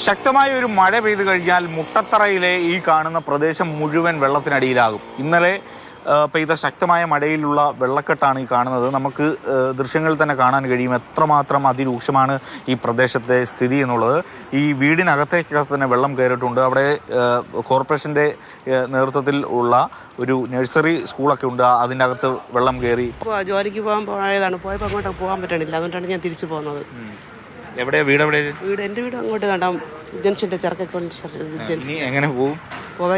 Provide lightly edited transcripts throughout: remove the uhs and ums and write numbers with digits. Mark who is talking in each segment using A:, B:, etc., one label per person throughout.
A: ശക്തമായ ഒരു മഴ പെയ്തു കഴിഞ്ഞാൽ മുട്ടത്തറയിലെ ഈ കാണുന്ന പ്രദേശം മുഴുവൻ വെള്ളത്തിനടിയിലാകും. ഇന്നലെ പെയ്ത ശക്തമായ മഴയിലുള്ള വെള്ളക്കെട്ടാണ് ഈ കാണുന്നത്. നമുക്ക് ദൃശ്യങ്ങളിൽ തന്നെ കാണാൻ കഴിയും എത്രമാത്രം അതിരൂക്ഷമാണ് ഈ പ്രദേശത്തെ സ്ഥിതി എന്നുള്ളത്. ഈ വീടിനകത്തേക്ക് തന്നെ വെള്ളം കയറിയിട്ടുണ്ട്. അവിടെ കോർപ്പറേഷൻ്റെ നേതൃത്വത്തിൽ ഉള്ള ഒരു നഴ്സറി സ്കൂളൊക്കെ ഉണ്ട്. അതിൻ്റെ അകത്ത് വെള്ളം കയറി.
B: ജോലിക്ക് പോയതാണ്, പോയപ്പോൾ അങ്ങോട്ട് പോകാൻ പറ്റണില്ല. അതുകൊണ്ടാണ് ഞാൻ തിരിച്ചു പോകുന്നത്.
A: എവിടെയാ വീട്?
B: എൻ്റെ വീട് അങ്ങോട്ട് കണ്ടാം, ജംഗ്ഷൻ്റെ
A: എങ്ങനെ പോകും?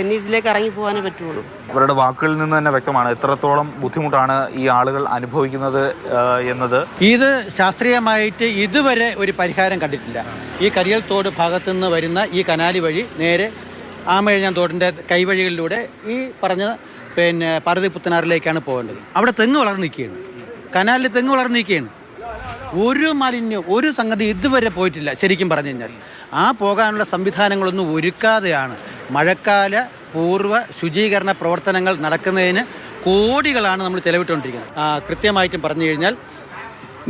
B: ഇനി ഇതിലേക്ക് ഇറങ്ങി പോകാനേ പറ്റുള്ളൂ.
A: അവരുടെ വാക്കുകളിൽ നിന്ന് തന്നെ വ്യക്തമാണ് എത്രത്തോളം ബുദ്ധിമുട്ടാണ് ഈ ആളുകൾ അനുഭവിക്കുന്നത് എന്നത്.
C: ഇത് ശാസ്ത്രീയമായിട്ട് ഇതുവരെ ഒരു പരിഹാരം കണ്ടിട്ടില്ല. ഈ കരിയൽ തോട് ഭാഗത്തു നിന്ന് വരുന്ന ഈ കനാലി വഴി നേരെ ആമഴിഞ്ഞാൻ തോടിൻ്റെ കൈവഴികളിലൂടെ ഈ പറഞ്ഞ പാർവതി പുത്തനാറിലേക്കാണ് പോകേണ്ടത്. അവിടെ തെങ്ങ് വളർന്നു നിൽക്കുകയാണ്, കനാലിൽ തെങ്ങ് വളർന്നു നിൽക്കുകയാണ്. ഒരു മാലിന്യം, ഒരു സംഗതി ഇതുവരെ പോയിട്ടില്ല. ശരിക്കും പറഞ്ഞു കഴിഞ്ഞാൽ ആ പോകാനുള്ള സംവിധാനങ്ങളൊന്നും ഒരുക്കാതെയാണ് മഴക്കാല പൂർവ്വ ശുചീകരണ പ്രവർത്തനങ്ങൾ നടക്കുന്നതിന് കോടികളാണ് നമ്മൾ ചെലവിട്ടുകൊണ്ടിരിക്കുന്നത്. കൃത്യമായിട്ടും പറഞ്ഞു കഴിഞ്ഞാൽ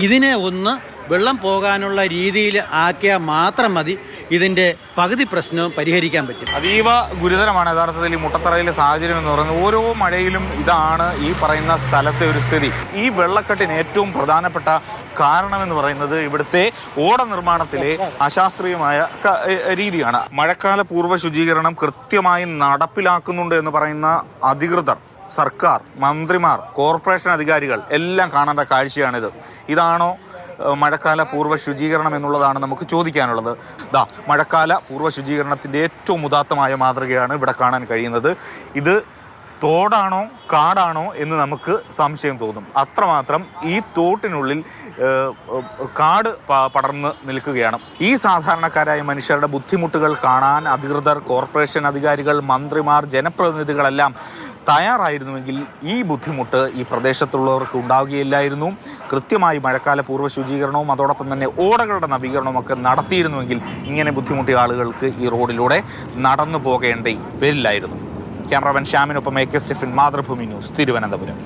C: ഇതിനെ ഒന്ന് വെള്ളം പോകാനുള്ള രീതിയിൽ ആക്കിയാൽ മാത്രം മതി ഇതിൻ്റെ പകുതി പ്രശ്നവും പരിഹരിക്കാൻ പറ്റും.
A: അതീവ ഗുരുതരമാണ് യഥാർത്ഥത്തിൽ ഈ മുട്ടത്തറയിലെ സാഹചര്യം എന്ന് പറയുന്നത്. ഓരോ മഴയിലും ഇതാണ് ഈ പറയുന്ന സ്ഥലത്തെ ഒരു സ്ഥിതി. ഈ വെള്ളക്കെട്ടിന് ഏറ്റവും പ്രധാനപ്പെട്ട കാരണമെന്ന് പറയുന്നത് ഇവിടുത്തെ ഓട നിർമ്മാണത്തിലെ അശാസ്ത്രീയമായ രീതിയാണ്. മഴക്കാല പൂർവ്വ ശുചീകരണം കൃത്യമായി നടപ്പിലാക്കുന്നുണ്ട് എന്ന് പറയുന്ന അധികൃതർ, സർക്കാർ, മന്ത്രിമാർ, കോർപ്പറേഷൻ അധികാരികൾ എല്ലാം കാണേണ്ട കാഴ്ചയാണിത്. ഇതാണോ മഴക്കാല പൂർവ്വ ശുചീകരണം എന്നുള്ളതാണ് നമുക്ക് ചോദിക്കാനുള്ളത്. മഴക്കാല പൂർവ്വ ശുചീകരണത്തിൻ്റെ ഏറ്റവും ഉദാത്തമായ മാതൃകയാണ് ഇവിടെ കാണാൻ കഴിയുന്നത്. ഇത് തോടാണോ കാടാണോ എന്ന് നമുക്ക് സംശയം തോന്നും. അത്രമാത്രം ഈ തോട്ടിനുള്ളിൽ കാട് പടർന്ന് നിൽക്കുകയാണ്. ഈ സാധാരണക്കാരായ മനുഷ്യരുടെ ബുദ്ധിമുട്ടുകൾ കാണാൻ അധികൃതർ, കോർപ്പറേഷൻ അധികാരികൾ, മന്ത്രിമാർ, ജനപ്രതിനിധികളെല്ലാം തയ്യാറായിരുന്നുവെങ്കിൽ ഈ ബുദ്ധിമുട്ട് ഈ പ്രദേശത്തുള്ളവർക്ക് ഉണ്ടാവുകയില്ലായിരുന്നു. കൃത്യമായി മഴക്കാല പൂർവ്വ ശുചീകരണവും അതോടൊപ്പം തന്നെ ഓടകളുടെ നവീകരണവും ഒക്കെ നടത്തിയിരുന്നുവെങ്കിൽ ഇങ്ങനെ ബുദ്ധിമുട്ടിയ ആളുകൾക്ക് ഈ റോഡിലൂടെ നടന്നു പോകേണ്ടി വരില്ലായിരുന്നു. ക്യാമറാമാൻ ശ്യാമിനൊപ്പം AK സ്റ്റെഫിൻ, മാതൃഭൂമി ന്യൂസ്, തിരുവനന്തപുരം.